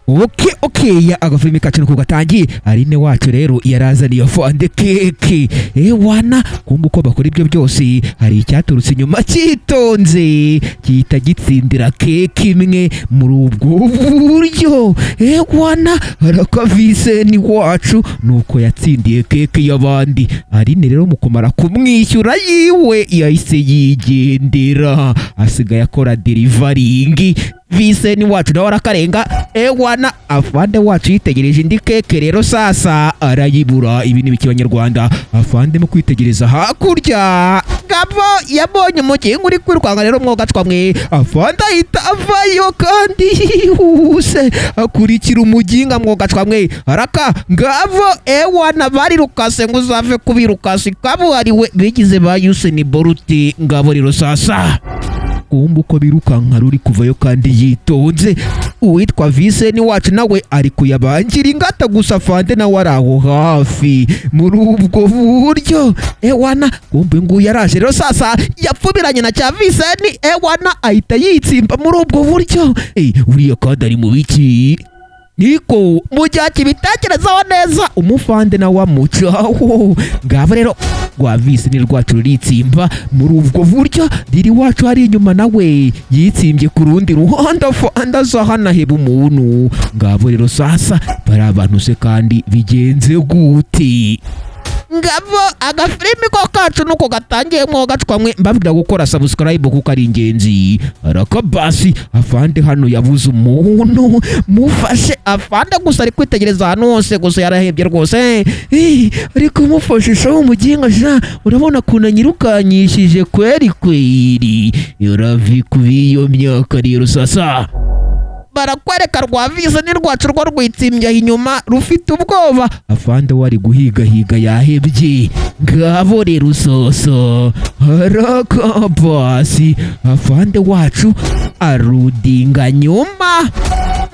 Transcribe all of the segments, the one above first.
Okay, ya agafilimi kacu nuko gatangiye. Aline wacu rero yarazaniye afande keke. Wana kumva uko bakora ibyo byose hari icyaturutse inyuma cyitonze kita gitsindira keke imwe muri ubwo buryo. Wana harakavise wacu nuko yatsindiye keke y'abandi. Aline rero mukomara kumwishyura yiwe yahise yigendera asigaye akora delivery. Viseni wacu nawe arakarenga. Wana afande wacu yitegereje indi keke rero sasa arayibura. Ibi ni biki Banyarwanda? Afande mu kwitegereza hakurya Gabo yabonye umukinga uri kwirwanga rero mwogacwa mwe. Afande ahita avayo kandi huse akurikira umuginga mwogacwa mwe. Haraka Ngavo Wana bari rukase ngo uzave kubirukasi kabuhariwe bigize ba Usain Bolt. Ngabo rero sasa kumva uko birukanka ruri kuvayo kandi yitonze. Uwitwa Viseni wacu nawe ari kuyabangira ingata gusa afande nawe ari aho hafi muri ubwo buryo. Wana kumva nguyu yaraje rero sasa yapfubiranye na cya Viseni. Wana ahita yitsimba muri ubwo buryo. Uriya kandi ari mu biki niko mujyaki bitekerezaho neza umufande na wamucaho. Ngabo rero rwa Viseni rwacu ruritsimba muri ubwo buryo. Diri wacu hari inyuma nawe yitsimbye ku rundi ruhande afande azahana heba umuntu. Ngabo rero sasa bari abantu se kandi bigenze gute? Ngabo agafilimi ko kacu nuko gatangiye mwogacwa mwe. Mbabwira gukora subscribe kuko ari ingenzi. Arakabasi afande hano yabuze umuntu mufashe. Afande gusa ari kwitegereza hano hose gusa yarahebye rwose. Ari kumufashisha umuginga sha urabona kuna nyirukanyishije kweri yoravi kubiyo myaka rero sasa barakwereka rwa Viseni rwacu rwo rwitsimbye inyuma rufite ubwoba. Afande wari guhiga yahebye. Ngabo rero soso harakabasi afande wacu arudinga nyuma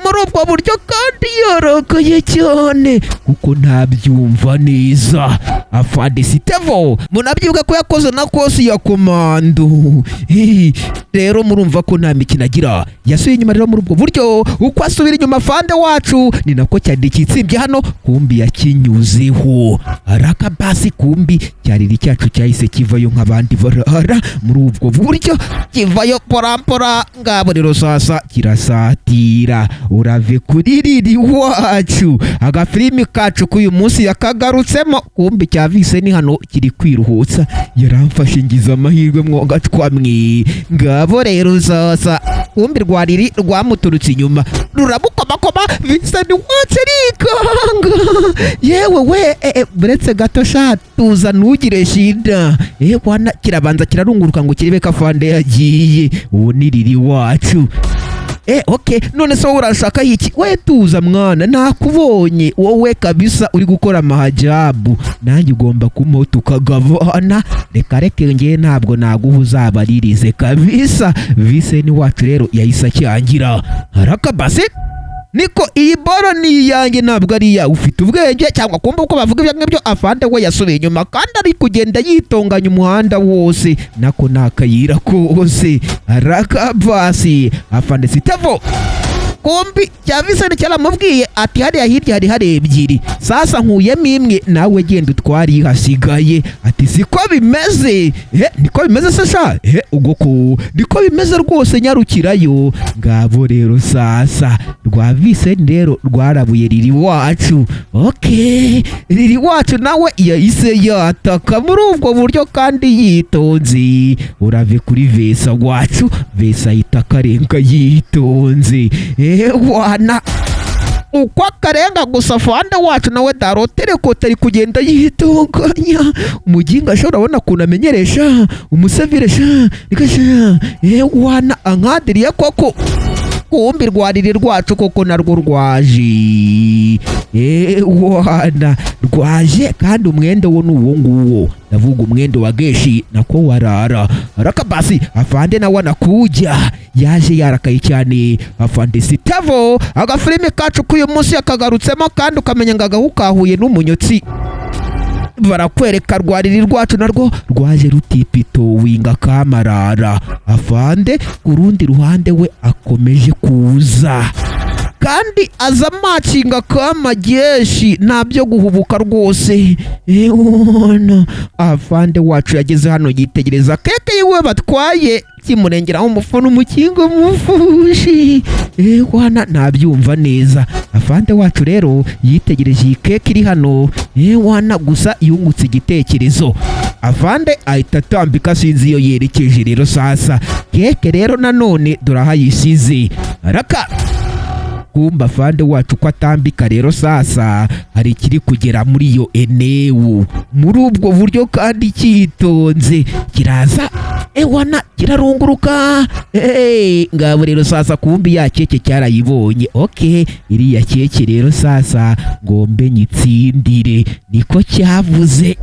muri ubwo buryo kandi yarakaye cyane kuko ntabyumva neza. Afande Sitevo munabyibuka ko yakoze na kosi ya komando. Rero murumva ko nta mikino agira. Yasuye inyuma rero muri ubwo buryo uko asubira inyuma afande wacu ni nako cyari kitsimbye hano kumbi yakinyuzeho. Arakabasi kumbi cyariri cyacu cyahise kivayo nk'abandi barara muri ubwo buryo kivayo porampora. Ngabo rero sasa kirasatira urave kuri riri wacu agafilimi kacu k'uyu munsi yakagarutsemo. Kumbi cya Viseni hano kiri kwiruhutsa yaramfashe ngize amahirwe mwogacwa mwe. Ngabo rero sasa kumbi rwariri rwamuturutse inyuma ruramukomakoma. Viseni wacu arikanga yewe we buretse gato sha tuza ntugire shida. Wana kirabanza kirarunguruka ngo kirebe ko afande yagiye. Uwo ni riri wacu. Okay none so urashaka iki? We tuza mwana nakubonye wowe kabisa uri gukora mahajabu nanjye ugomba kumota ukagabana. Reka ngiye ntabwo naguha uzabaririze kabisa. Viseni wacu rero yahise acyangira. Harakabase niko iyi boro ni yanjye ntabwo ari ya ufite ubwenge cyangwa kumva uko bavuga ibyo ngibyo. Afande we yasubiye inyuma kandi ari kugenda yitonganya umuhanda wose nako nakayira kose. Arakabasi afande Sitevo kumbi cya Viseni cyaramubwiye ati hariya hirya hari ebyiri sasa nkuyemo imwe nawe genda utwari hasigaye. Ati siko bimeze. Niko bimeze se sha? Ubwo ko niko bimeze rwose nyarukirayo. Ngabo rero sasa rwa Viseni rero rwarabuye riri wacu. Okay riri wacu nawe yahise yataka muri ubwo buryo kandi yitonze. Urave kuri Vesa wacu. Vesa itakarenga yitonze. Wana uko akarenga gusa afande wacu nawe darotere ko tari kugenda yitonganya. Umuginga ashobora abona kunamenyeresha umuseviresha ikasha. Wana ankadiriye koko kumbi rwariri rwacu koko narwo rwaje. Wana rwaje kandi umwende wo nuwo nguwo. Ndavuga umwende wa Geshi nako warara. Arakabasi afande nawe nakujya yaje yarakaye cyane. Afande Sitevo agafilimi kacu k'uyu munsi yakagarutsemo kandi ukamenya ngo agahukahuye n'umunyotsi. barakwereka rwariri rwacu narwo rwaje rutipito winga kamarara. Afande ku rundi ruhande we akomeje kuza kandi aza macinga k'amageshi ntabyo guhubuka rwose. Ewana afande wacu yageze hano yitegereza keke yiwe batwaye kimurengeraho umufuno umukingo mufushi. Ewana ntabyumva neza. Afande wacu rero yitegereje iyi keke iri hano. Ewana gusa yungutse igitekerezo. Afande ahita atambika sinzi iyo yerekeje rero sasa. Keke rero nanone durahayisize. Raka kumba afande wacu ko atambika rero sasa hari kiri kugera muri iyo eneo muri ubwo buryo kandi cyitonze kiraza. Ewana kirarunguruka. Ngabo rero sasa kumbi ya keke cyarayibonye. Okay, iriya keke rero sasa ngombe nyitsindire niko cyavuze.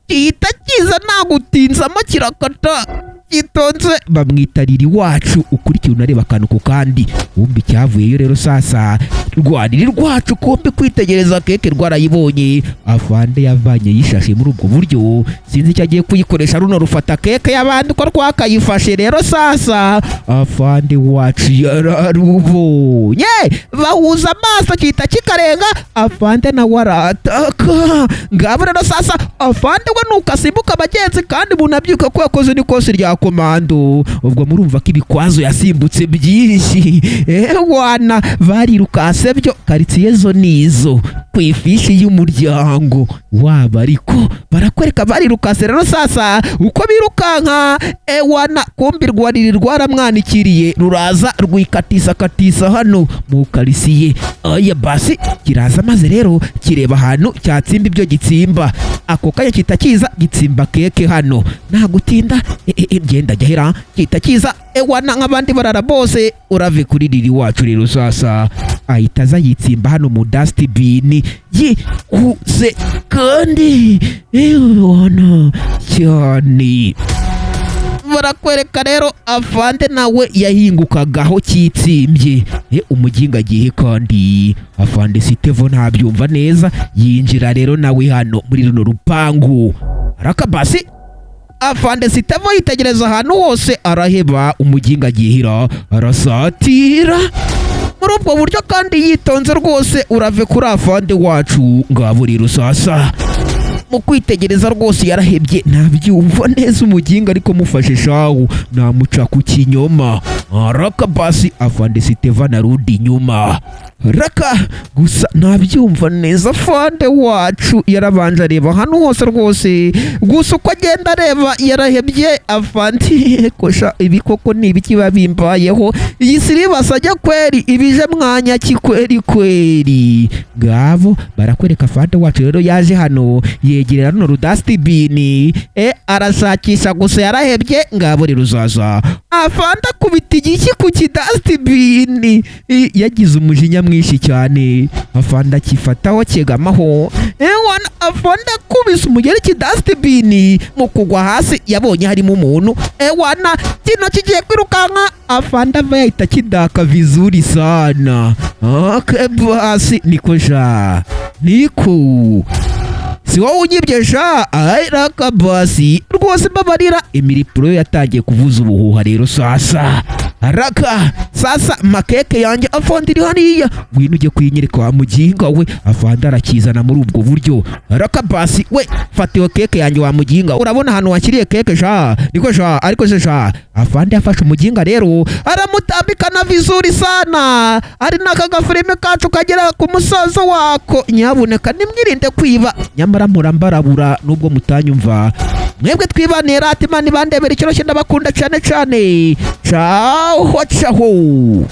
Kita kiza nagutinzamo kirakata kitonze. Bamwita Riri wacu ukurikiye unareba akantu ku kandi. Kumbi cyavuyeyo rero sasa rwariri rwacu kumbi kwitegereza keke rwarayibonye. Afande yavanye yishashe muri ubwo buryo sinzi icyo agiye kuyikoresha runo rufata keke y'abandi ko rwakayifashe rero sasa. Afande wacu yararubonye bahuza amaso kita kikarenga. Afande nawe arataka. Ngabo rero sasa afande we nukasimbuka abagenzi kandi bunabyuka ko yakoze n'ikosi rya komando. Ubwo murumva ko ibikwazo yasimbutse byinshi. Ewana barirukase byo karitsiye zo nizo ku ifishi y'umuryango waba ariko barakwereka barirukase rero sasa uko birukanka. Ewana kumbi rwariri rwaramwanikiriye ruraza rwikatisa katisa hano mu karisiye. Oya basi kiraza maze rero kireba ahantu cyatsimba ibyo gitsimba. Ako kanya kita kiza gitsimba keke hano nagutinda. Genda jahera kita kiza. Ewana nk'abandi barara bose urave kuri Riri wacu rero sasa ahita aza yitsimba hano mu dustbin yikuze kandi ewana cyane. Barakwereka rero afande nawe yahingukagaho kitsimbye. Umuginga agiye kandi afande Sitevo ntabyumva neza yinjira rero nawe hano muri runo rupangu. Arakabasi afande Sitevo yitegereza ahantu hose araheba. Umuginga agihira arasatira muri ubwo buryo kandi yitonze rwose urave kuri afande wacu. Ngabo rero sasa mu kwitegereza rwose yarahebye ntabyumva neza umuginga ariko mufashe shawu namuca ku kinyoma. Raka basi afande Sitevo narudi inyuma. Raka gusa ntabyumva neza afande wacu yarabanje areba hano hose rwose gusa uko agenda areba yarahebye. Afande kosha ibi koko ni ibiki babimbayeho iyi siribasa ajya kweri ibije mwanya kikweri kweri. Ngabo barakwereka afande wacu rero yaje hano yegerera runo rudustbin. Arashakisha gusa yarahebye. Ngabo rero uzaza afande akubita igiki ku kidustbin yagize umujinya mwinshi cyane. Afande akifataho kegamaho. Ewana afande akubise umugeri kidustbin mu kugwa hasi yabonye harimo umuntu. Ewana kino kigiye kwirukanka afande ava yahita kidaka vizuri sana. Basi niko sha niko si wowe unyibye sha. Raka basi rwose mbabarira. Emiripuro yatangiye kuvuza ubuhuha rero sasa. Raka sasa makeke yanjye afande iri hariya ngwino ujye kuyinyereka wa muginga we. Afande arakizana muri ubwo buryo. Raka basi we fatiwe keke yanjye wa muginga. Urabona hano wakiriye keke sha niko sha ariko se sha. Afande yafashe umuginga rero aramutambikana vizuri sana. Ari nakagafilime kacu kagera ku musaza wako. Nyabuneka nimwirinde kwiba nyamara murambarabura nubwo mutanyumva. Mwebwe twibanira ati mani bandebera ikiroshye ndabakunda cyane cyane. Ciao ciao.